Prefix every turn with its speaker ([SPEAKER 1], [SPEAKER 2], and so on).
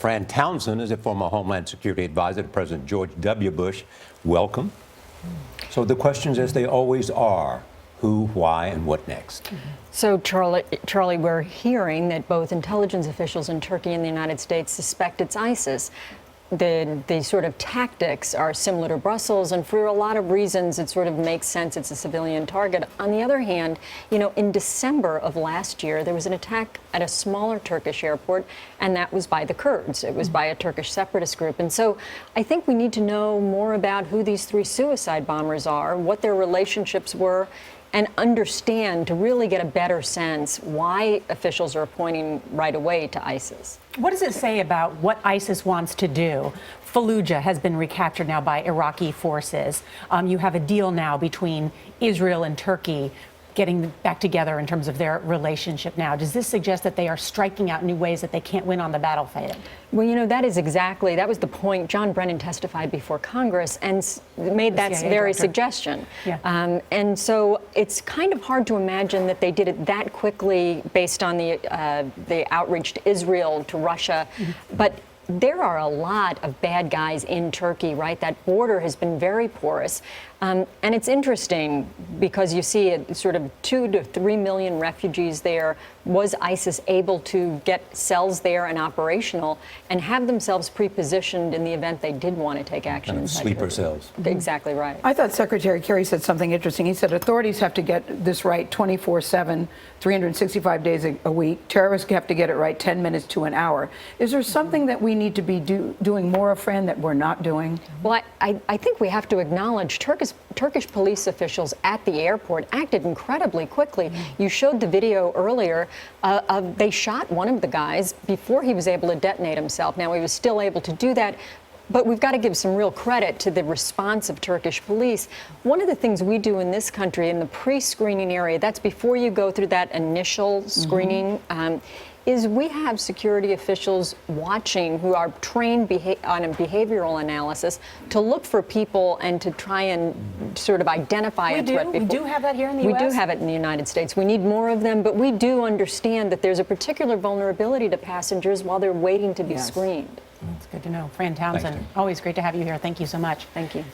[SPEAKER 1] Fran Townsend is a former Homeland Security advisor to President George W. Bush. Welcome. So the questions, as they always are, who, why, and what next?
[SPEAKER 2] So, Charlie, we're hearing that both intelligence officials in Turkey and the United States suspect it's ISIS. The sort of tactics are similar to Brussels, and for a lot of reasons, it sort of makes sense it's a civilian target. On the other hand, you know, in December of last year, there was an attack at a smaller Turkish airport, and that was by the Kurds. It was by a Turkish separatist group. And so I think we need to know more about who these three suicide bombers are, what their relationships were, and understand to really get a better sense why officials are pointing right away to ISIS.
[SPEAKER 3] What does it say about what ISIS wants to do? Fallujah has been recaptured now by Iraqi forces. You have a deal now between Israel and Turkey getting back together in terms of their relationship now. Does this suggest that they are striking out new ways that they can't win on the battlefield?
[SPEAKER 2] Well, you know, that was the point. John Brennan testified before Congress and made that very suggestion.
[SPEAKER 3] Yeah.
[SPEAKER 2] And so it's kind of hard to imagine that they did it that quickly based on the outreach to Israel, to Russia. Mm-hmm. But there are a lot of bad guys in Turkey, right? That border has been very porous. And it's interesting because you see it sort of 2 to 3 million refugees there. Was ISIS able to get cells there and operational and have themselves pre-positioned in the event they did want to take action?
[SPEAKER 1] Kind of sleeper cells.
[SPEAKER 2] Exactly right.
[SPEAKER 4] I thought Secretary Kerry said something interesting. He said authorities have to get this right 24/7, 365 days a week. Terrorists have to get it right 10 minutes to an hour. Is there something that we need to be doing more of, Fran, that we're not doing?
[SPEAKER 2] Well, I think we have to acknowledge Turkish police officials at the airport acted incredibly quickly. You showed the video earlier. They shot one of the guys before he was able to detonate himself. Now, he was still able to do that, but we've got to give some real credit to the response of Turkish police. One of the things we do in this country in the pre-screening area, that's before you go through that initial screening, is we have security officials watching who are trained on a behavioral analysis to look for people and to try and sort of identify a threat.
[SPEAKER 3] We do have that here in the U.S.?
[SPEAKER 2] We do have it in the United States. We need more of them, but we do understand that there's a particular vulnerability to passengers while they're waiting to be screened.
[SPEAKER 3] That's good to know. Fran Townsend, always great to have you here. Thank you so much.
[SPEAKER 2] Thank you.